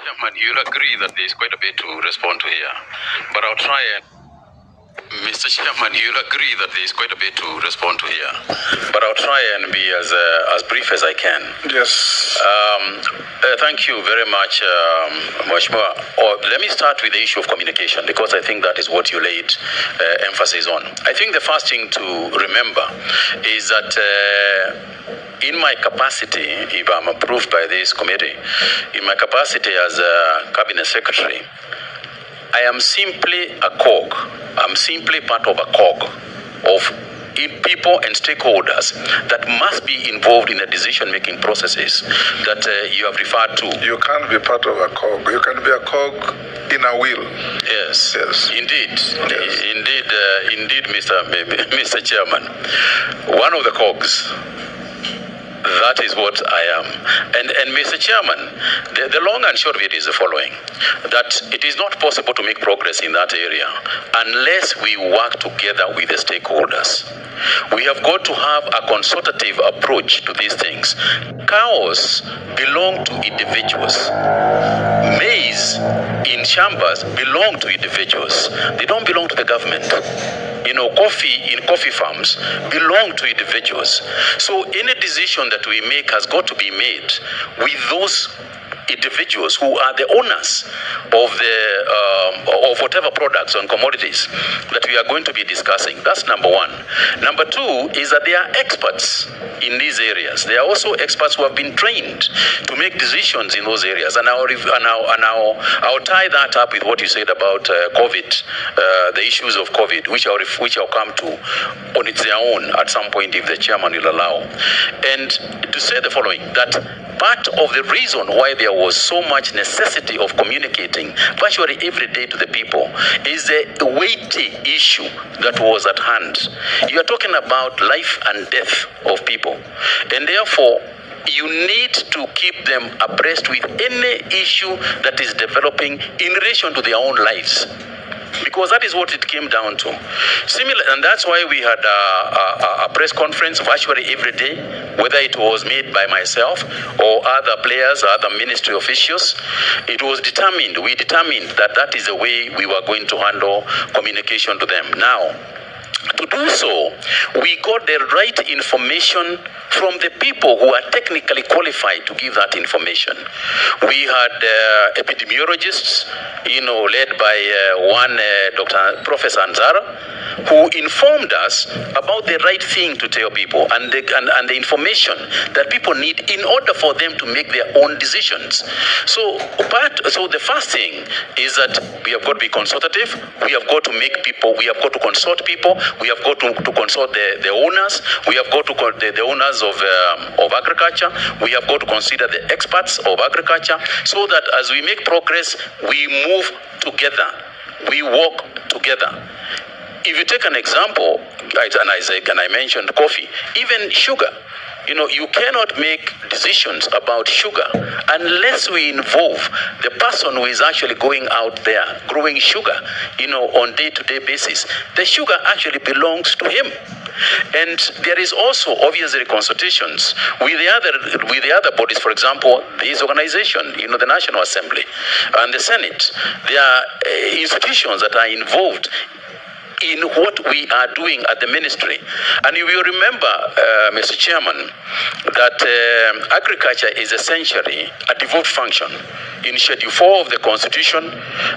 Chairman, you'll agree that there's quite a bit to respond to here, but I'll try and Mr. Chairman, you'll agree that there's quite a bit to respond to here, but I'll try and be as brief as I can. Yes. Thank you very much, Mheshimiwa. Let me start with the issue of communication, because I think that is what you laid emphasis on. I think the first thing to remember is that in my capacity, if I'm approved by this committee, in my capacity as a cabinet secretary, I am simply a cog. I'm simply part of a cog of people and stakeholders that must be involved in the decision-making processes that you have referred to. You can't be part of a cog. You can be a cog in a wheel. Yes. Yes. Indeed. Yes. Indeed, Mr. Chairman. One of the cogs. That is what I am. And Mr. Chairman, the long and short of it is the following, that it is not possible to make progress in that area unless we work together with the stakeholders. We have got to have a consultative approach to these things. Cows belong to individuals. Maize in chambers belong to individuals. They don't belong to the government. Coffee in coffee farms belong to individuals. So any decision that we make has got to be made with those individuals who are the owners of of whatever products and commodities that we are going to be discussing. That's number one. Number two is that they are experts in these areas. They are also experts who have been trained to make decisions in those areas. And I'll tie that up with what you said about COVID, the issues of COVID, which I'll come to on its own at some point if the chairman will allow. And to say the following, that part of the reason why there was so much necessity of communicating virtually every day to the people is the weighty issue that was at hand. You are talking about life and death of people, and therefore you need to keep them abreast with any issue that is developing in relation to their own lives, because that is what it came down to. And that's why we had a press conference virtually every day, whether it was made by myself or other players, other ministry officials. We determined that is the way we were going to handle communication to them. Now, to do so, we got the right information from the people who are technically qualified to give that information. We had epidemiologists, led by one Professor Anzara, who informed us about the right thing to tell people and the information that people need in order for them to make their own decisions. So the first thing is that we have got to be consultative. We have got to consult people. We have got to consult the owners. We have got to the owners of agriculture. We have got to consider the experts of agriculture, so that as we make progress, we move together. We work together. If you take an example, and I mentioned coffee, even sugar. You cannot make decisions about sugar unless we involve the person who is actually going out there growing sugar, on day-to-day basis. The sugar actually belongs to him. And there is also obviously consultations with the other bodies. For example, this organization, the National Assembly and the Senate. There are institutions that are involved in what we are doing at the ministry. And you will remember, Mr. Chairman, that agriculture is essentially a devolved function. In Schedule 4 of the Constitution,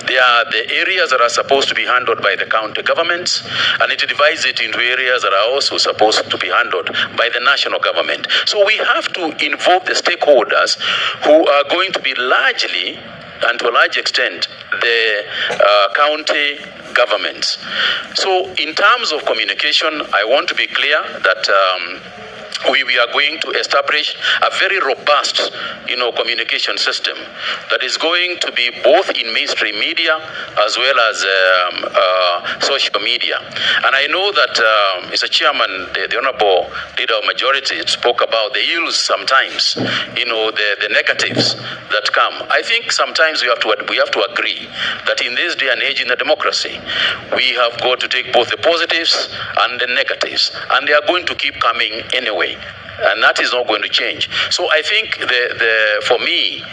there are the areas that are supposed to be handled by the county governments, and it divides it into areas that are also supposed to be handled by the national government. So we have to involve the stakeholders who are going to be largely, and to a large extent, the county governments. So in terms of communication, I want to be clear that we are going to establish a very robust, communication system that is going to be both in mainstream media as well as social media. And I know that Mr. Chairman, the Honorable Leader of Majority, spoke about the ills sometimes, the negatives that come. I think sometimes we have to agree that in this day and age in a democracy, we have got to take both the positives and the negatives, and they are going to keep coming anyway. way. And that is not going to change. So I think for me,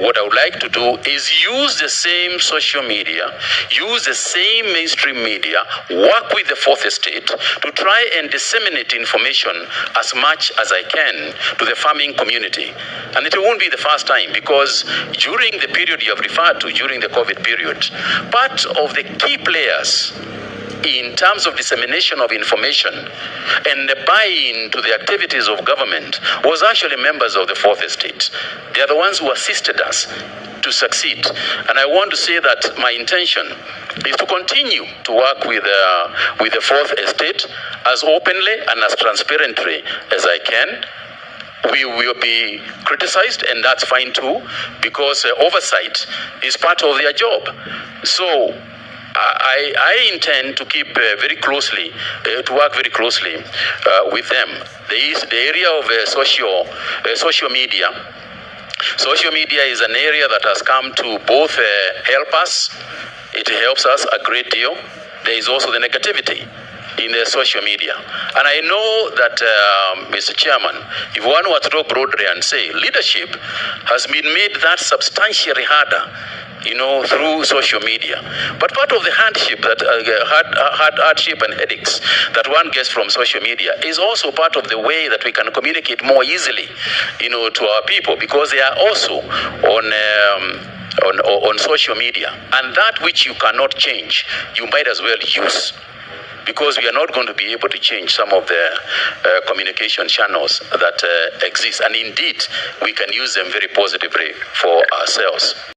what I would like to do is use the same social media, use the same mainstream media, work with the fourth estate to try and disseminate information as much as I can to the farming community. And it won't be the first time, because during the period you have referred to, during the COVID period, part of the key players in terms of dissemination of information and the buy-in to the activities of government was actually members of the fourth estate. They are the ones who assisted us to succeed. And I want to say that my intention is to continue to work with the fourth estate as openly and as transparently as I can. We will be criticized, and that's fine too, because oversight is part of their job. So I intend to keep very closely, to work very closely with them. The area of social media. Social media is an area that has come to both help us. It helps us a great deal. There is also the negativity in the social media. And I know that, Mr. Chairman, if one were to talk broadly and say leadership has been made that substantially harder, through social media. But part of the hardship and headaches that one gets from social media is also part of the way that we can communicate more easily, to our people, because they are also on social media. And that which you cannot change, you might as well use, because we are not going to be able to change some of the communication channels that exist. And indeed, we can use them very positively for ourselves.